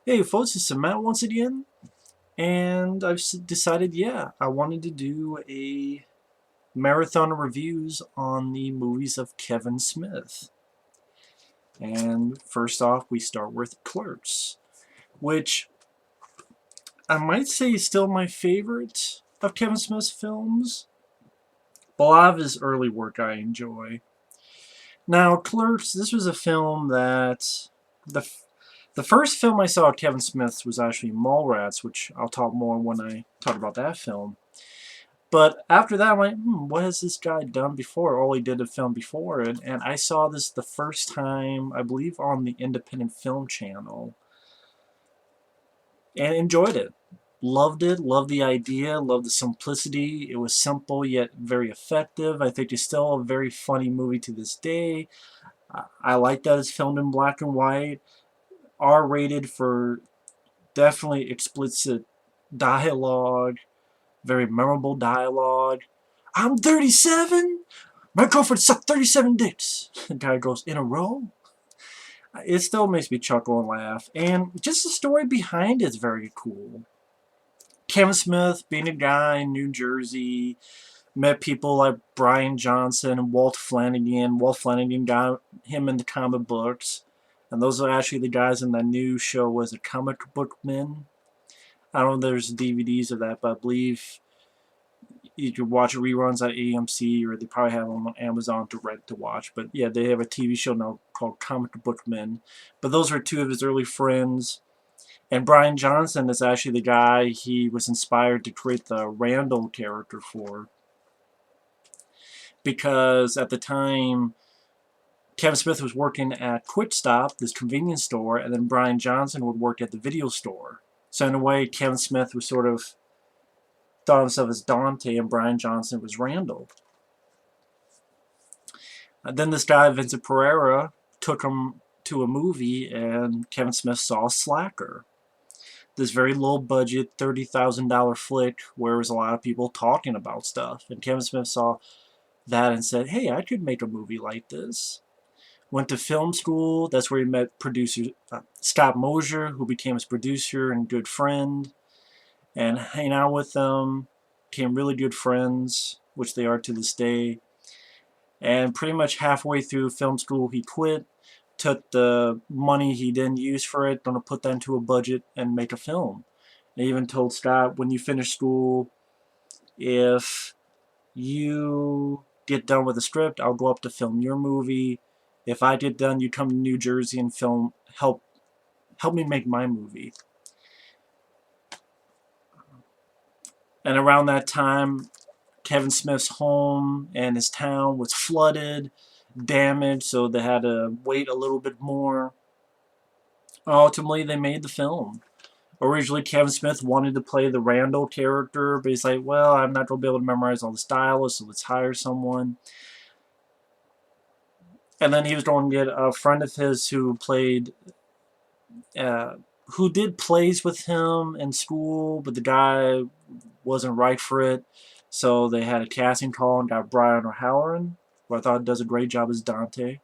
Hey folks, it's Matt once again, and I've decided, yeah, I wanted to do a marathon of reviews on the movies of Kevin Smith. And first off, we start with Clerks, which I might say is still my favorite of Kevin Smith's films, but a lot of his early work I enjoy. Now, Clerks, this was a film that the the first film I saw of Kevin Smith's was actually Mallrats, which I'll talk more when I talk about that film. But after that, I went, what has this guy done before? All he did a film before. And I saw this the first time, I believe, on the Independent Film Channel. And enjoyed it. Loved it. Loved the idea. Loved the simplicity. It was simple yet very effective. I think it's still a very funny movie to this day. I like that it's filmed in black and white. R-rated for definitely explicit dialogue. Very memorable dialogue. I'm 37? My girlfriend sucked 37 dicks. The guy goes, in a row? It still makes me chuckle and laugh. And just the story behind it is very cool. Kevin Smith, being a guy in New Jersey, met people like Brian Johnson and Walt Flanagan. Walt Flanagan got him into comic books. And those are actually the guys in that new show was a Comic Book Men. I don't know if there's DVDs of that, but I believe you could watch reruns at AMC, or they probably have them on Amazon to rent to watch. But yeah, they have a TV show now called Comic Book Men. But those were two of his early friends. And Brian Johnson is actually the guy he was inspired to create the Randal character for. Because at the time, Kevin Smith was working at Quick Stop, this convenience store, and then Brian Johnson would work at the video store. So in a way, Kevin Smith was sort of thought of himself as Dante, and Brian Johnson was Randal. Then this guy, Vincent Pereira, took him to a movie, and Kevin Smith saw Slacker. This very low budget, $30,000 flick where there was a lot of people talking about stuff. And Kevin Smith saw that and said, hey, I could make a movie like this. Went to film school. That's where he met producer Scott Mosier, who became his producer and good friend. And hang out with them, became really good friends, which they are to this day. And pretty much halfway through film school, he quit, took the money he didn't use for it, going to put that into a budget and make a film. And even told Scott, when you finish school, if you get done with the script, I'll go up to film your movie. If I get done, you come to New Jersey and help me make my movie. And around that time, Kevin Smith's home and his town was flooded, damaged, so they had to wait a little bit more. Ultimately, they made the film. Originally, Kevin Smith wanted to play the Randal character, but he's like, well, I'm not going to be able to memorize all the styles, so let's hire someone. And then he was going to get a friend of his who who did plays with him in school, but the guy wasn't right for it. So they had a casting call and got Brian O'Halloran, who I thought does a great job as Dante.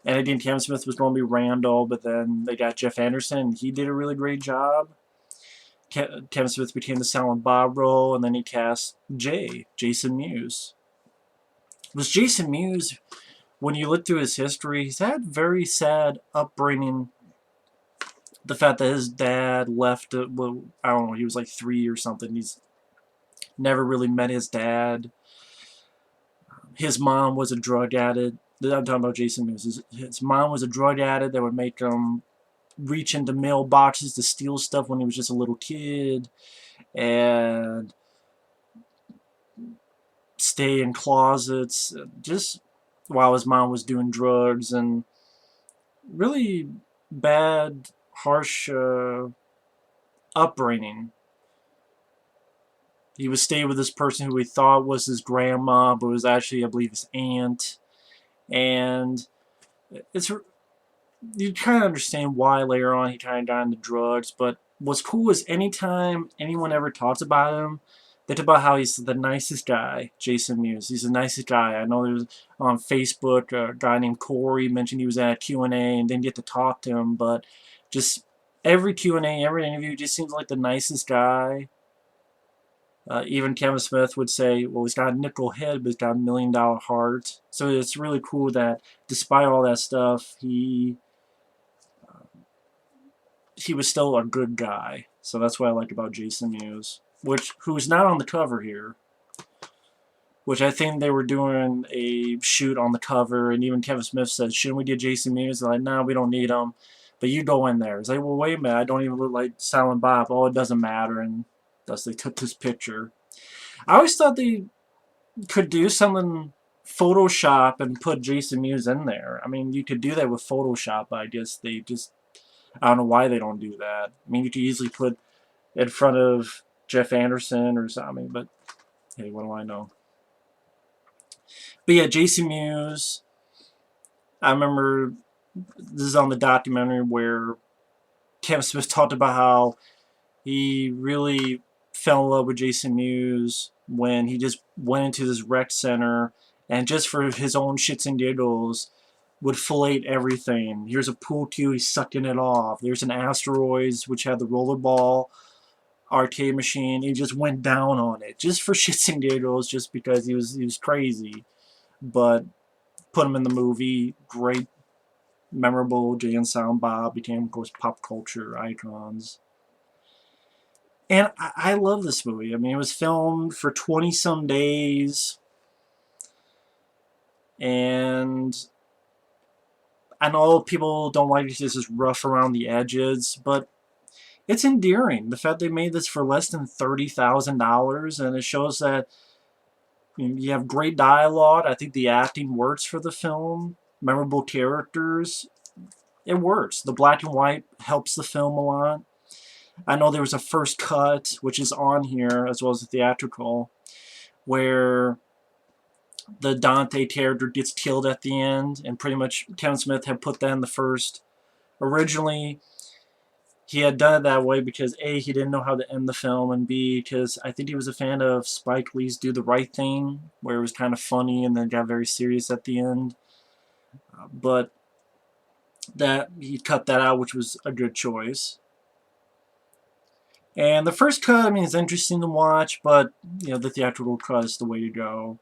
And again, Kevin Smith was going to be Randall, but then they got Jeff Anderson, and he did a really great job. Kevin Smith became the Silent Bob role, and then he cast Jason Mewes. Was Jason Mewes, when you look through his history, he's had very sad upbringing. The fact that his dad left, well, I don't know, he was like 3 or something. He's never really met his dad. His mom was a drug addict. I'm talking about Jason Mewes. His mom was a drug addict that would make him reach into mailboxes to steal stuff when he was just a little kid, and stay in closets just while his mom was doing drugs, and really bad, harsh upbringing. He would stay with this person who he thought was his grandma, but was actually, I believe, his aunt. And it's you kind of understand why later on he kind of got into drugs. But what's cool is anytime anyone ever talks about him, they talk about how he's the nicest guy, Jason Mewes. He's the nicest guy. I know there's on Facebook a guy named Corey mentioned he was at a Q&A and didn't get to talk to him, but just Every Q&A, every interview, just seems like the nicest guy. Even Kevin Smith would say, well, he's got a nickel head, but he's got $1 million heart. So it's really cool that despite all that stuff, he was still a good guy. So that's what I like about Jason Mewes, who's not on the cover here. Which I think they were doing a shoot on the cover, and even Kevin Smith said, shouldn't we get Jason Mewes? They're like, no, we don't need him. But you go in there. It's like, well, wait a minute, I don't even look like Silent Bob. Oh, it doesn't matter. And thus they took this picture. I always thought they could do something Photoshop and put Jason Mewes in there. I mean, you could do that with Photoshop, but I guess they just, I don't know why they don't do that. I mean, you could easily put in front of Jeff Anderson or something, but hey, what do I know? But yeah, Jason Mewes, I remember this is on the documentary where Kevin Smith talked about how he really fell in love with Jason Mewes when he just went into this rec center and just for his own shits and giggles would fillet everything. Here's a pool cue, he's sucking it off. There's an Asteroids which had the rollerball arcade machine. He just went down on it just for shits and giggles, just because he was crazy. But put him in the movie, great, memorable. Jay and Silent Bob became, of course, pop culture icons. And I love this movie. I mean, it was filmed for 20-some days. And I know people don't like this is rough around the edges, but it's endearing. The fact they made this for less than $30,000, and it shows that you have great dialogue. I think the acting works for the film. Memorable characters. It works. The black and white helps the film a lot. I know there was a first cut, which is on here, as well as the theatrical, where the Dante character gets killed at the end, and pretty much Kevin Smith had put that in the first. Originally, he had done it that way because A, he didn't know how to end the film, and B, because I think he was a fan of Spike Lee's Do the Right Thing, where it was kind of funny and then got very serious at the end. But that he cut that out, which was a good choice. And the first cut, I mean, it's interesting to watch, but the theatrical cut is the way to go.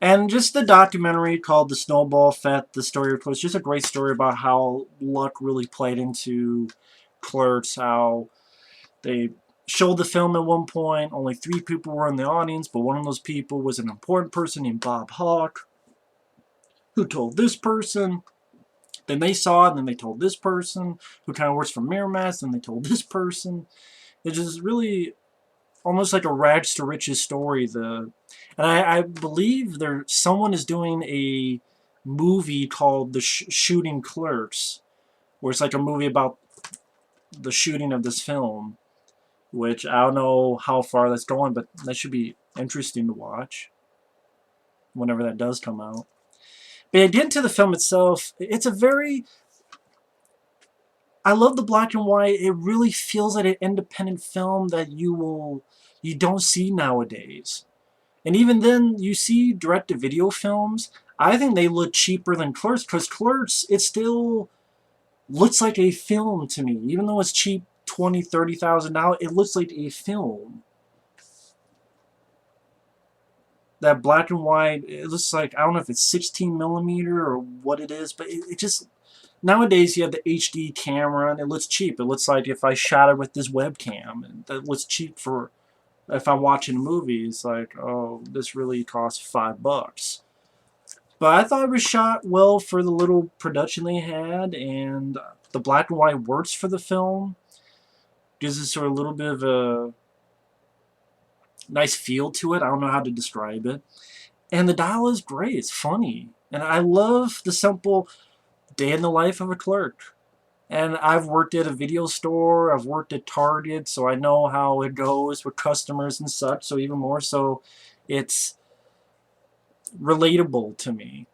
And just the documentary called The Snowball Effect, the story was just a great story about how luck really played into Clerks, how they showed the film at one point, only 3 people were in the audience, but one of those people was an important person named Bob Hawke, who told this person. Then they saw it, and then they told this person, who kind of works for Miramax, and they told this person. It's just really almost like a rags to riches story. And I believe someone is doing a movie called The Shooting Clerks, where it's like a movie about the shooting of this film, which I don't know how far that's going, but that should be interesting to watch whenever that does come out. But getting to the film itself, it's a very... I love the black and white. It really feels like an independent film that you don't see nowadays. And even then, you see direct-to-video films, I think they look cheaper than Clerks, because Clerks, it still looks like a film to me. Even though it's cheap, $20,000, $30,000, it looks like a film. That black and white, it looks like, I don't know if it's 16 millimeter or what it is, but it just... Nowadays, you have the HD camera, and it looks cheap. It looks like if I shot it with this webcam, and that looks cheap for... If I'm watching a movie, it's like, oh, this really costs $5. But I thought it was shot well for the little production they had, and the black and white works for the film. Gives it sort of a little bit of a nice feel to it. I don't know how to describe it. And the dialogue is great. It's funny. And I love the simple day in the life of a clerk. And I've worked at a video store, I've worked at Target, so I know how it goes with customers and such, so even more so, it's relatable to me.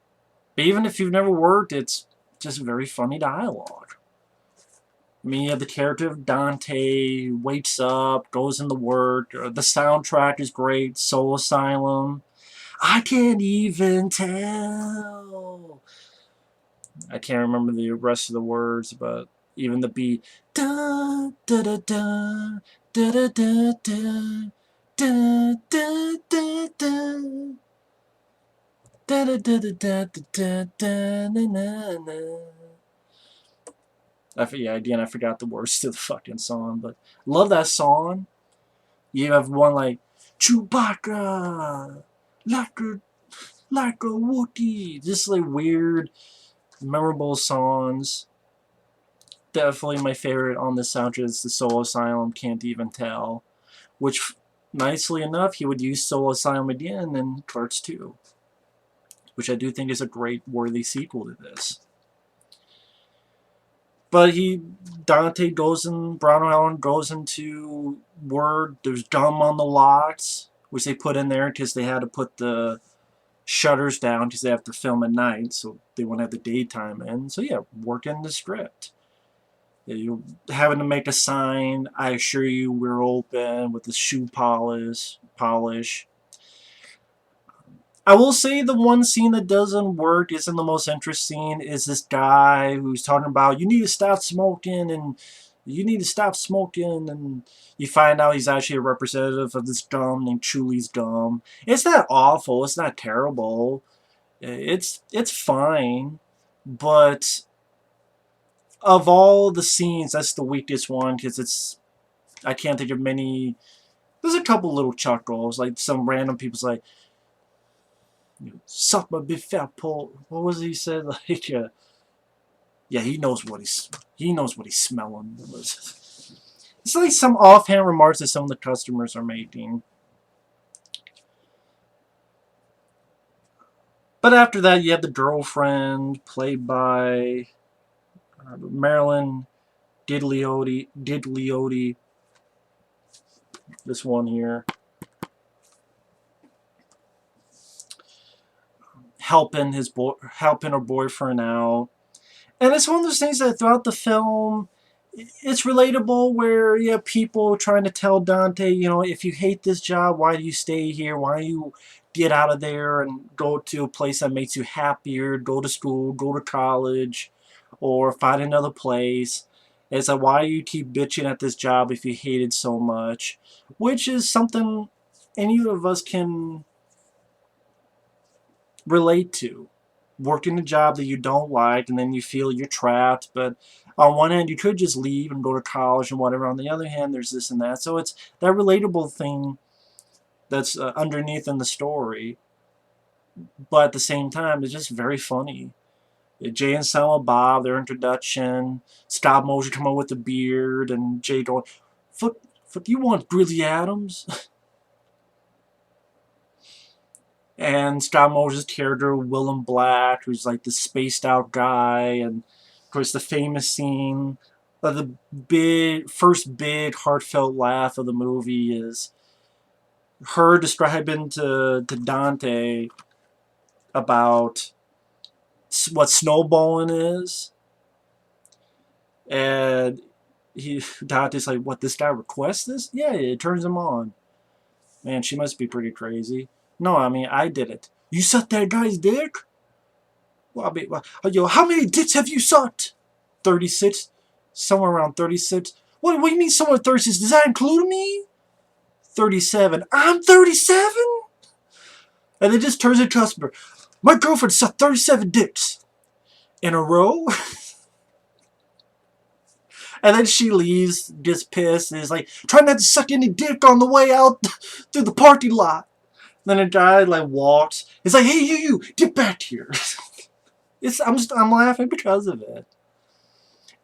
But even if you've never worked, it's just very funny dialogue. I mean, you have the character of Dante, wakes up, goes into work, the soundtrack is great, Soul Asylum. I can't even tell. I can't remember the rest of the words, but Even the beat. Da da da da da da da da da da da da. Da da da da da da da na na na. Yeah, again, I forgot the words to the fucking song, but love that song. You have one like Chewbacca, like a Wookiee. Just like weird, memorable songs. Definitely my favorite on this soundtrack is the Soul Asylum, Can't Even Tell. Which, nicely enough, he would use Soul Asylum again in Clerks 2. Which I do think is a great, worthy sequel to this. But Dante goes in, Brown Allen goes into word, there's gum on the locks, which they put in there because they had to put the shutters down because they have to film at night, so they won't have the daytime in. So yeah, work in the script. You're having to make a sign, I assure you we're open, with the shoe polish. I will say the one scene that doesn't work, isn't the most interesting, is this guy who's talking about, you need to stop smoking, and you need to stop smoking, and you find out he's actually a representative of this gum named Chuli's Gum. It's not awful, it's not terrible, it's fine, but of all the scenes, that's the weakest one, because I can't think of many. There's a couple little chuckles, like some random people's like, suck my big fat pole. What was it he said? Like, yeah, he knows what he's smelling. It's like some offhand remarks that some of the customers are making. But after that, you have the girlfriend, played by Marilyn Digliotti. This one here. Helping her boyfriend out. And it's one of those things that throughout the film, it's relatable, where you have people trying to tell Dante, if you hate this job, why do you stay here? Why do you get out of there and go to a place that makes you happier, go to school, go to college, or find another place? It's like, why do you keep bitching at this job if you hate it so much? Which is something any of us can relate to. Working a job that you don't like, and then you feel you're trapped, but on one hand you could just leave and go to college and whatever, on the other hand there's this and that, so it's that relatable thing that's underneath in the story, but at the same time it's just very funny. Jay and Silent Bob, their introduction, stop motion come up with the beard, and Jay going, "Fuck, you want Grizzly Adams?" And Scott Moses' character, Willem Black, who's like the spaced out guy, and of course the famous scene of the first big heartfelt laugh of the movie is her describing to Dante about what snowballing is, and Dante's like, "What, this guy requests this? Yeah, it turns him on." Man, she must be pretty crazy. No, I mean, I did it. You sucked that guy's dick? Well, I mean, how many dicks have you sucked? 36? Somewhere around 36? What do you mean somewhere 36? Does that include me? 37. I'm 37? And then just turns to the customer. My girlfriend sucked 37 dicks. In a row? And then she leaves, gets pissed, and is like, try not to suck any dick on the way out through the parking lot. Then a guy like walks. It's like, hey, you, get back here. I'm laughing because of it.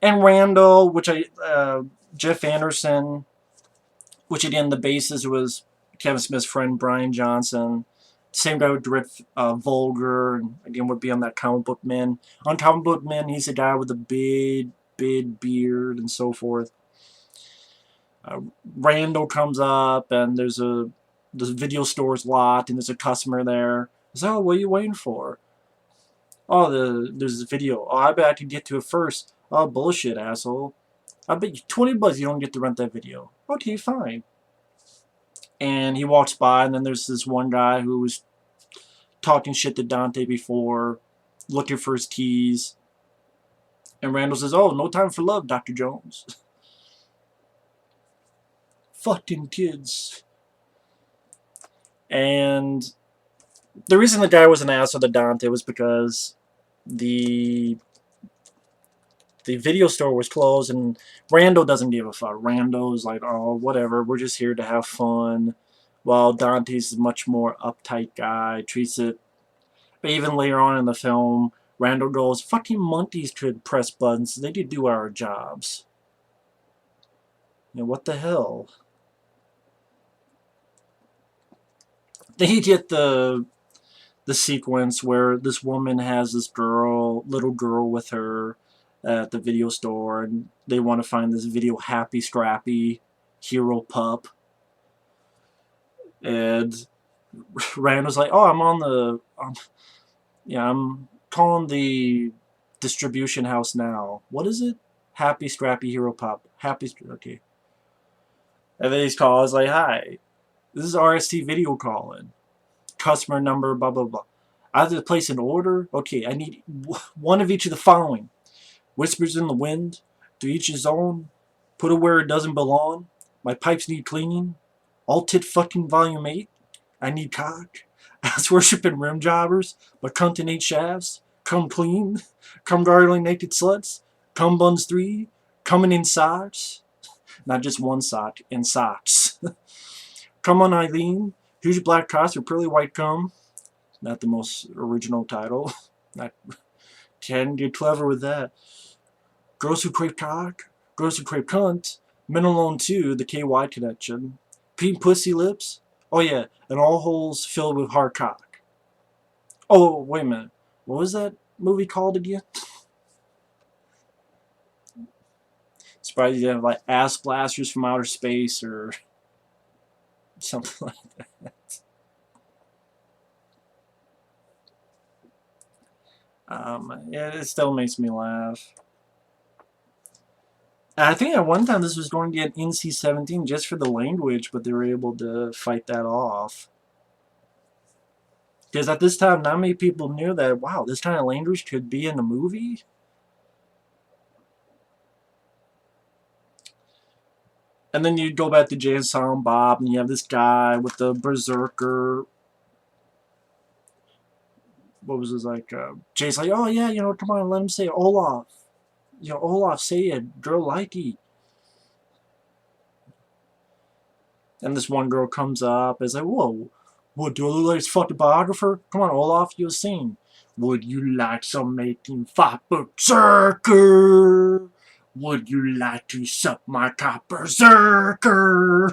And Randal, Jeff Anderson, which again the basis was Kevin Smith's friend Brian Johnson. Same guy who directed Vulgar, and again would be on that Comic Book Men. On Comic Book Men, he's a guy with a big beard and so forth. Randal comes up, and the video store's locked, and there's a customer there. So, what are you waiting for? Oh, there's a video. Oh, I bet I could get to it first. Oh, bullshit, asshole. I bet you $20 you don't get to rent that video. Okay, fine. And he walks by, and then there's this one guy who was talking shit to Dante before, looking for his keys. And Randall says, "Oh, no time for love, Dr. Jones." Fucking kids. And the reason the guy was an asshole to Dante was because the video store was closed, and Randall doesn't give a fuck. Randall's like, oh, whatever, we're just here to have fun. While Dante's a much more uptight guy, treats it. But even later on in the film, Randall goes, fucking monkeys could press buttons, they could do our jobs. You know, what the hell? Then you get the sequence where this woman has this little girl with her at the video store, and they want to find this video happy scrappy hero pup. And Randall's like, "Oh, I'm on the, I'm calling the distribution house now. What is it? Happy scrappy hero pup. Okay." And then he's calling. He's like, "Hi, this is RST video calling. Customer number, blah blah blah. I have to place an order. Okay, I need one of each of the following: whispers in the wind, to each his own, put it where it doesn't belong, my pipes need cleaning, all tit fucking volume 8, I need cock, ass worshiping rim jobbers, but cunting 8 shafts, come clean, come gargling naked sluts, come buns 3, coming in socks, not just one sock, in socks. Come on Eileen, huge black cost or pearly white cum," not the most original title, not, can get clever with that. Girls who crave cock, girls who crave cunt, men alone too, the KY connection, pink pussy lips, oh yeah, and all holes filled with hard cock. Oh, wait a minute, what was that movie called again? Surprised you have like ass blasters from outer space or something like that. Yeah, it still makes me laugh. I think at one time this was going to get NC-17 just for the language, but they were able to fight that off. Because at this time, not many people knew that, wow, this kind of language could be in a movie. And then you go back to Jay and Silent Bob, and you have this guy with the berserker. What was his like? Jay's like, "Oh yeah, come on, let him say Olaf. Olaf, say it, girl likey." And this one girl comes up, is like, "Whoa, what, do I look like his fucking biographer? Come on, Olaf, you'll sing. Would you like some 18-5 berserker? Would you like to suck my cock, berserker?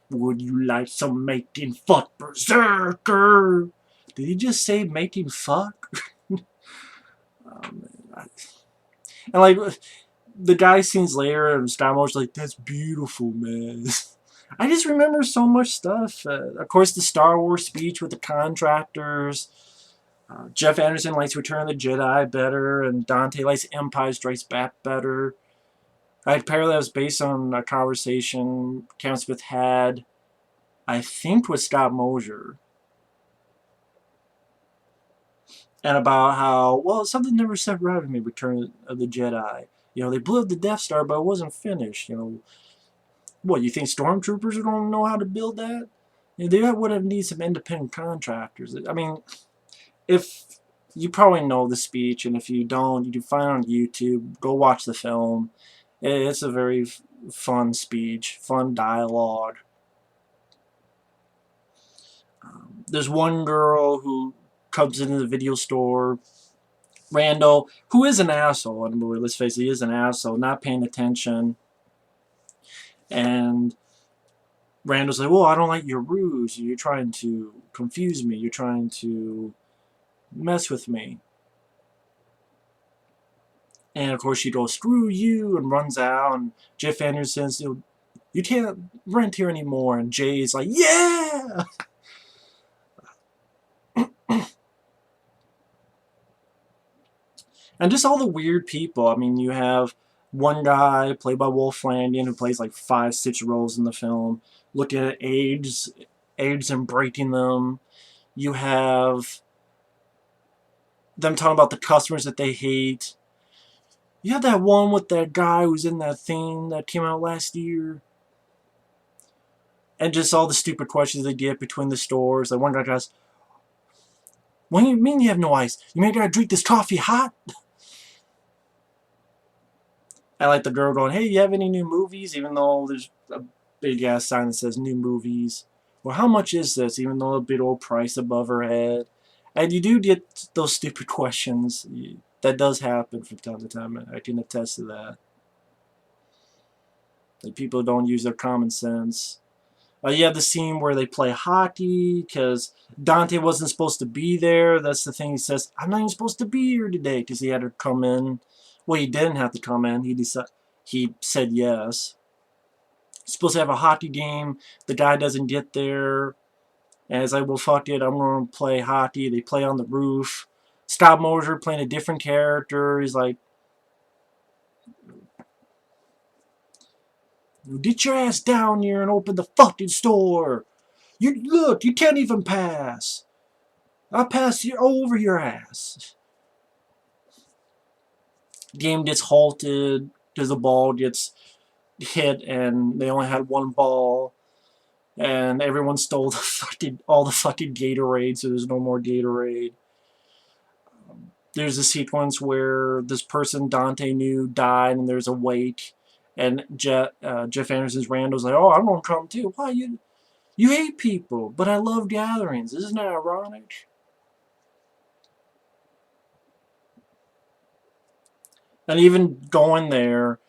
Would you like some making fuck, berserker?" Did he just say making fuck? And like, the guy scenes later, and stop motion's like, "That's beautiful, man." I just remember so much stuff. Of course, the Star Wars speech with the contractors. Jeff Anderson likes Return of the Jedi better, and Dante likes Empire Strikes Back better. Apparently that was based on a conversation Kevin Smith had, I think, with Scott Mosier. And about how, well, something never set right with me, Return of the Jedi. They blew up the Death Star, but it wasn't finished. What, you think stormtroopers don't know how to build that? They would have needed some independent contractors. I mean, if you probably know the speech, and if you don't, you can find it on YouTube. Go watch the film. It's a very fun speech, fun dialogue. There's one girl who comes into the video store, Randall, who is an asshole in the movie. Let's face it, he is an asshole, not paying attention. And Randall's like, "Well, I don't like your ruse. You're trying to confuse me. You're trying to mess with me." And of course she goes, "Screw you," and runs out. And Jeff Anderson says, "You can't rent here anymore." And Jay's like, "Yeah!" And just all the weird people. I mean, you have one guy played by Wolf Flanagan who plays like 5-6 roles in the film, looking at AIDS and breaking them. You have them talking about the customers that they hate. You have that one with that guy who's in that thing that came out last year. And just all the stupid questions they get between the stores. Like one guy goes, "What do you mean you have no ice? You mean I gotta drink this coffee hot?" I like the girl going, "Hey, you have any new movies?" Even though there's a big ass sign that says new movies. Well, how much is this? Even though a big old price above her head. And you do get those stupid questions. That does happen from time to time. I can attest to that. Like people don't use their common sense. You have the scene where they play hockey because Dante wasn't supposed to be there. That's the thing he says. I'm not even supposed to be here today because he had to come in. Well, he didn't have to come in. He said yes. He's supposed to have a hockey game. The guy doesn't get there. And he's like, well, fuck it. I'm going to play hockey. They play on the roof. Scott Moser playing a different character. He's like, get your ass down here and open the fucking store. You look, you can't even pass. I'll pass you over your ass. Game gets halted because the ball gets hit and they only had one ball. And everyone stole all the fucking Gatorade, so there's no more Gatorade. There's a sequence where this person Dante knew died, and there's a wake, and Jeff Anderson's Randall's like, "Oh, I'm gonna come too." Why you hate people, but I love gatherings. Isn't that ironic? And even going there,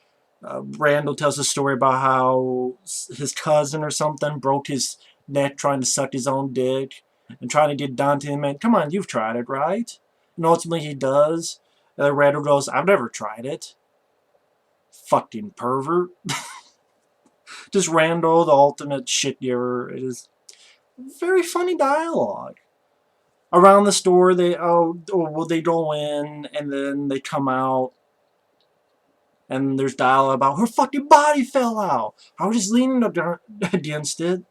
Randall tells a story about how his cousin or something broke his neck trying to suck his own dick and trying to get Dante to man, come on, you've tried it, right? And ultimately he does. And Randall goes, I've never tried it. Fucking pervert. Just Randall, the ultimate shit giver. It is very funny dialogue. Around the store, they go in and then they come out and there's dialogue about her fucking body fell out. I was just leaning against it.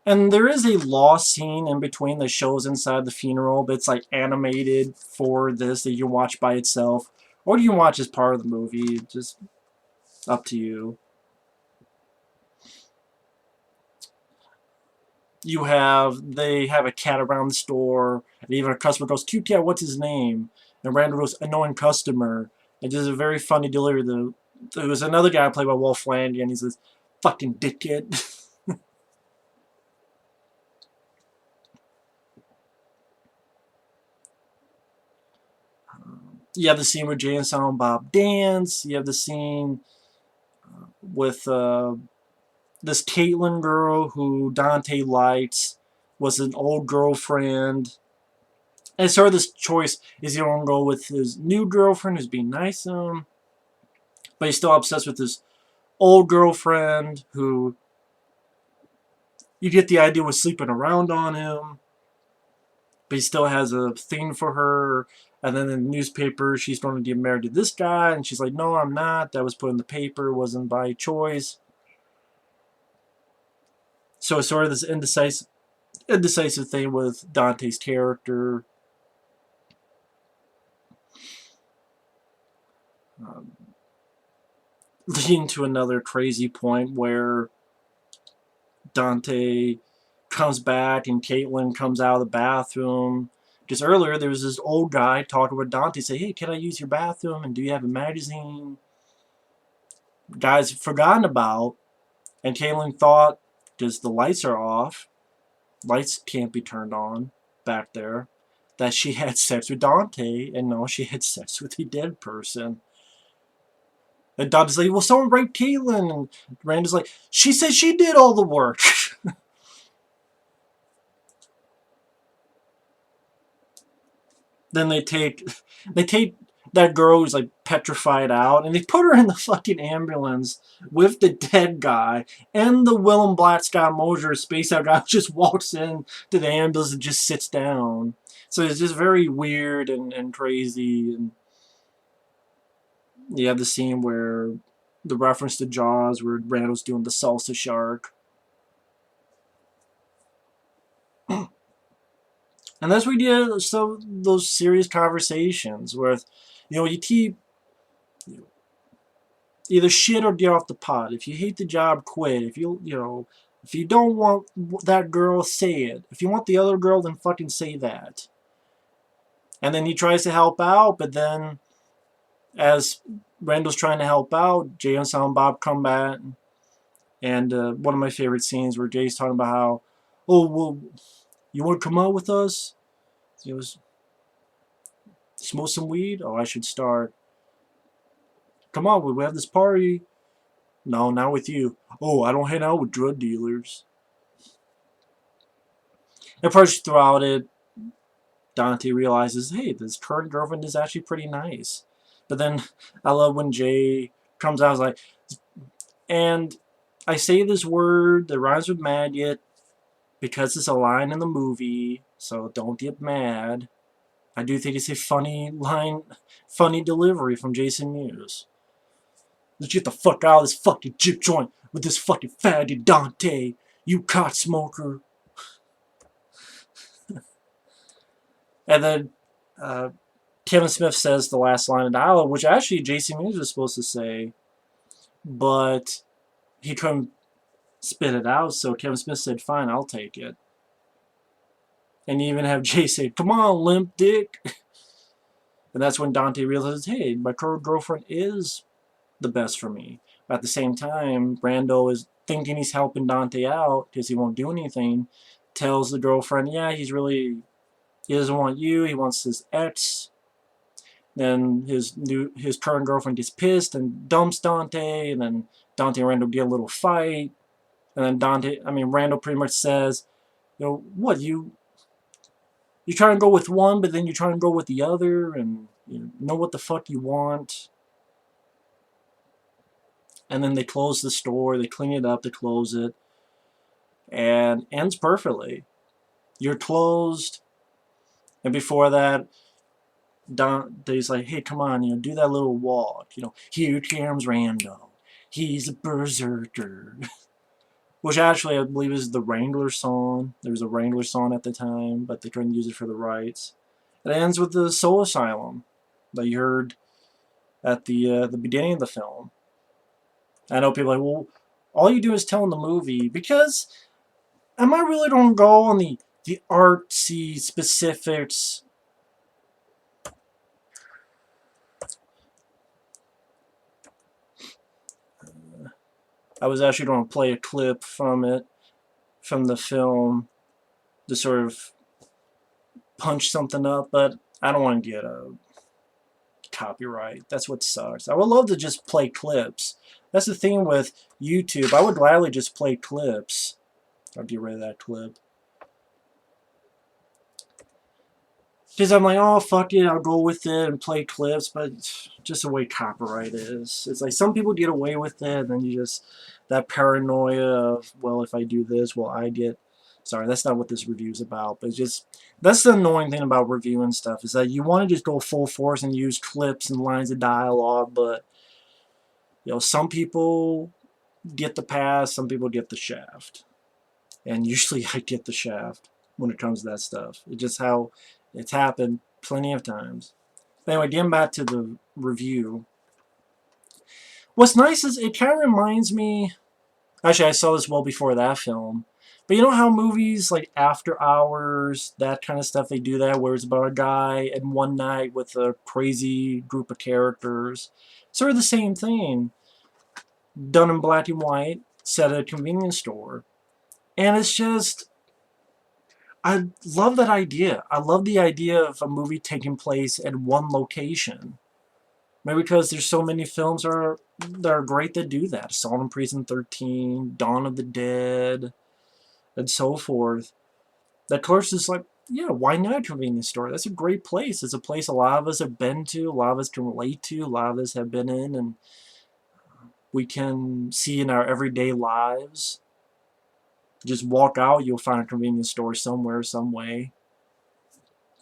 And there is a lost scene in between that shows inside the funeral, but it's like animated for this that you can watch by itself. Or you can watch as part of the movie. Just up to you. They have a cat around the store, and even a customer goes, "Cute cat, what's his name?" And Randall goes, "Annoying customer." And just a very funny delivery. There was another guy played by Wolf Flanagan, and he says, "Fucking dickhead." You have the scene where Jay and Silent Bob dance. You have the scene with this Caitlin girl who Dante likes, was an old girlfriend. And sort of this choice, is he going to go with his new girlfriend who's being nice to him, but he's still obsessed with his old girlfriend who you get the idea was sleeping around on him, but he still has a thing for her. And then in the newspaper, she's going to get married to this guy, and she's like, "No, I'm not. That was put in the paper. It wasn't by choice." So it's sort of this indecisive thing with Dante's character. Um, Leading to another crazy point where Dante comes back and Caitlin comes out of the bathroom. Because earlier there was this old guy talking with Dante, say, "Hey, can I use your bathroom? And do you have a magazine?" Guy's forgotten about, and Caitlin thought, because the lights are off, lights can't be turned on back there, that she had sex with Dante, and no, she had sex with a dead person. And Dante's like, "Well, someone raped Caitlin," and Randall's like, "She said she did all the work." Then they take that girl who's like petrified out, and they put her in the fucking ambulance with the dead guy and the Willem Black Scott Mosier space out guy who just walks in to the ambulance and just sits down. So it's just very weird and crazy. And you have the scene where the reference to Jaws, where Randall's doing the salsa shark. And that's where you get those serious conversations where, you keep you know, either shit or get off the pot. If you hate the job, quit. If if you don't want that girl, say it. If you want the other girl, then fucking say that. And then he tries to help out, but then as Randall's trying to help out, Jay and Silent Bob come back. And one of my favorite scenes where Jay's talking about how, oh, well, you want to come out with us? He goes, smoke some weed? Oh, I should start. Come on, we have this party. No, not with you. Oh, I don't hang out with drug dealers. And first throughout it, Dante realizes, hey, this current girlfriend is actually pretty nice. But then I love when Jay comes out, like, and I say this word that rhymes with mad yet because it's a line in the movie, so don't get mad. I do think it's a funny line, funny delivery from Jason Mewes. Let's get the fuck out of this fucking chip joint with this fucking fatty Dante, you cot smoker. And then Kevin Smith says the last line of dialogue, which actually Jason Mewes was supposed to say, but he couldn't spit it out, so Kevin Smith said, fine, I'll take it. And you even have Jay say, come on, limp dick. And that's when Dante realizes, hey, my current girlfriend is the best for me. But at the same time, Randall is thinking he's helping Dante out because he won't do anything, tells the girlfriend, yeah, he doesn't want you, he wants his ex. Then his current girlfriend gets pissed and dumps Dante, and then Dante and Randall get a little fight. And then Randall pretty much says, what, you try and go with one, but then you try and go with the other, and you know what the fuck you want. And then they close the store, they clean it up, they close it, and ends perfectly. You're closed, and before that, Dante's like, hey, come on, do that little walk. Here comes Randall. He's a berserker. Which actually, I believe, is the Wrangler song. There was a Wrangler song at the time, but they couldn't use it for the rights. It ends with the Soul Asylum that you heard at the beginning of the film. I know people are like, well, all you do is tell in the movie, because am I really going to go on the artsy specifics? I was actually going to play a clip from the film, to sort of punch something up, but I don't want to get a copyright. That's what sucks. I would love to just play clips. That's the thing with YouTube. I would gladly just play clips. I'll get rid of that clip. Because I'm like, oh, fuck it, I'll go with it and play clips, but just the way copyright is. It's like some people get away with it, and then you just, that paranoia of, well, if I do this, will I get... Sorry, that's not what this review's about, but just, that's the annoying thing about reviewing stuff, is that you want to just go full force and use clips and lines of dialogue, but, some people get the pass, some people get the shaft. And usually I get the shaft when it comes to that stuff. It's just how it's happened plenty of times. But anyway, getting back to the review. What's nice is it kind of reminds me... Actually, I saw this well before that film. But you know how movies like After Hours, that kind of stuff, they do that, where it's about a guy and one night with a crazy group of characters. Sort of the same thing. Done in black and white, set at a convenience store. And it's just... I love that idea. I love the idea of a movie taking place at one location. Maybe because there's so many films that are great that do that. Assault on Precinct 13, Dawn of the Dead, and so forth. That Clerks is like, yeah, why not a convenience store? That's a great place. It's a place a lot of us have been to, a lot of us can relate to, a lot of us have been in, and we can see in our everyday lives. Just walk out, you'll find a convenience store somewhere, some way.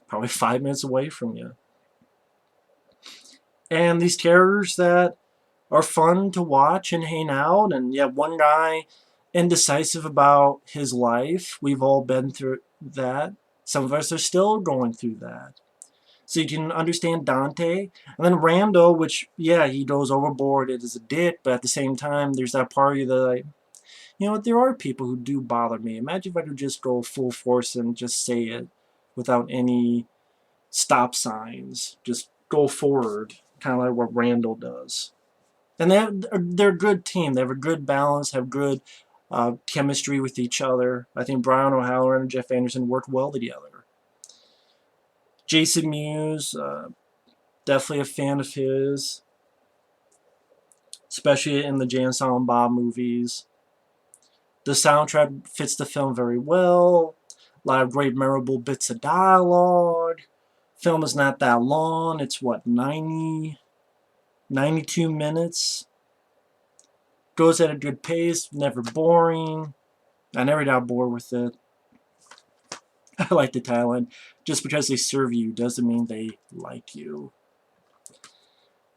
Probably 5 minutes away from you. And these characters that are fun to watch and hang out. And yeah, one guy indecisive about his life. We've all been through that. Some of us are still going through that. so you can understand Dante. And then Randall, which, yeah, he goes overboard, it is a dick, but at the same time, there's that part of you that, like, you know what, there are people who do bother me. Imagine if I could just go full force and just say it without any stop signs. Just go forward, kind of like what Randall does. And they're a good team. They have a good balance, have good chemistry with each other. I think Brian O'Halloran and Jeff Anderson work well together. Jason Mewes, definitely a fan of his, especially in the Jay and Silent Bob movies. The soundtrack fits the film very well. A lot of great memorable bits of dialogue. Film is not that long. It's what, 92 minutes. Goes at a good pace, never boring. I never got bored with it. I like the Thailand. Just because they serve you doesn't mean they like you.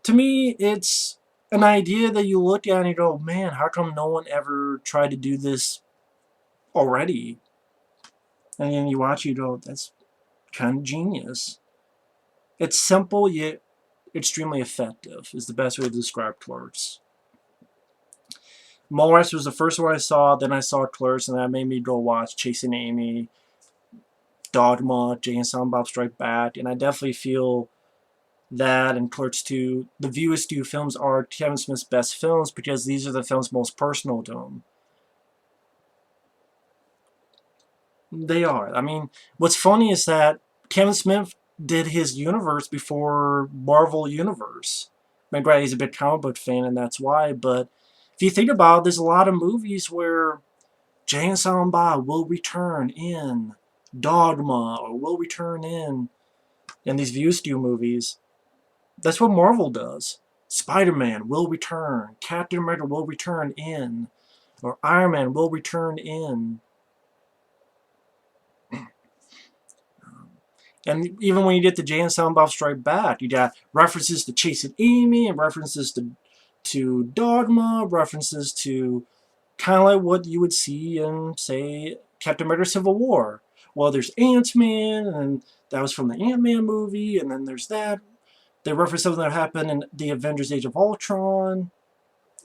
To me, it's an idea that you look at and you go, man, how come no one ever tried to do this already? And then you watch it, you go, that's kind of genius. It's simple yet extremely effective is the best way to describe Clerks. Mallrats was the first one I saw, then I saw Clerks, and that made me go watch Chasing Amy, Dogma, Jay and Silent Bob Strike Back, and I definitely feel that and Clerks 2, the View Askew films are Kevin Smith's best films because these are the films most personal to him. They are. I mean, what's funny is that Kevin Smith did his universe before Marvel Universe. I mean, granted, he's a big comic book fan, and that's why, but if you think about it, there's a lot of movies where Jay and Silent Bob will return in Dogma, or will return in these View Askew movies. That's what Marvel does. Spider-Man will return. Captain America will return in. Or Iron Man will return in. And even when you get to Jay and Silent Bob Strike Back, you got references to Chasing Amy, and references to Dogma, references to kind of like what you would see in, say, Captain America Civil War. Well, there's Ant-Man, and that was from the Ant-Man movie, and then there's that. They reference something that happened in the Avengers Age of Ultron,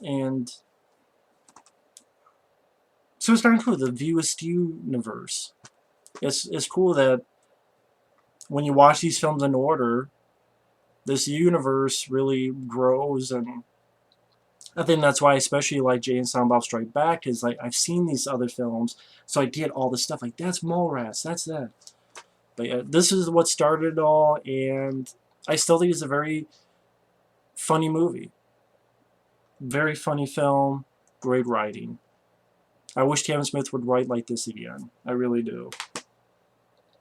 and so it's kind of cool, the View Askewniverse. It's cool that when you watch these films in order, this universe really grows, and I think that's why I especially like Jay and Silent Bob Strike Back, is like I've seen these other films, so I get all this stuff, like that's Mallrats, that's that. But yeah, this is what started it all, and I still think it's a very funny movie. Very funny film, great writing. I wish Kevin Smith would write like this again. I really do.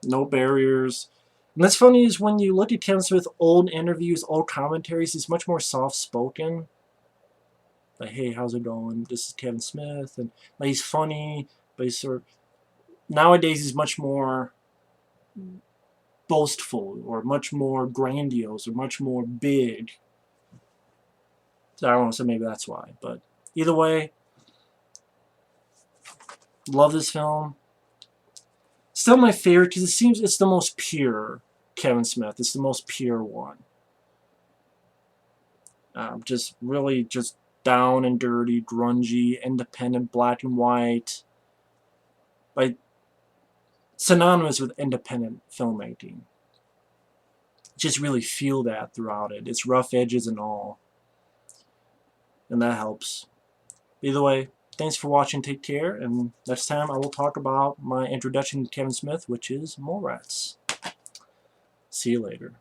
No barriers. And that's funny is when you look at Kevin Smith's old interviews, old commentaries, he's much more soft-spoken. Like, hey, how's it going? This is Kevin Smith. And like, he's funny, but he's sort of... Nowadays, he's much more boastful, or much more grandiose, or much more big. So I don't know, so maybe that's why. But either way, love this film. Still my favorite because it seems it's the most pure Kevin Smith. It's the most pure one. Just really just down and dirty, grungy, independent, black and white. Like, synonymous with independent filmmaking. Just really feel that throughout it. It's rough edges and all. And that helps. Either way, thanks for watching, take care, and next time I will talk about my introduction to Kevin Smith, which is Mallrats. See you later.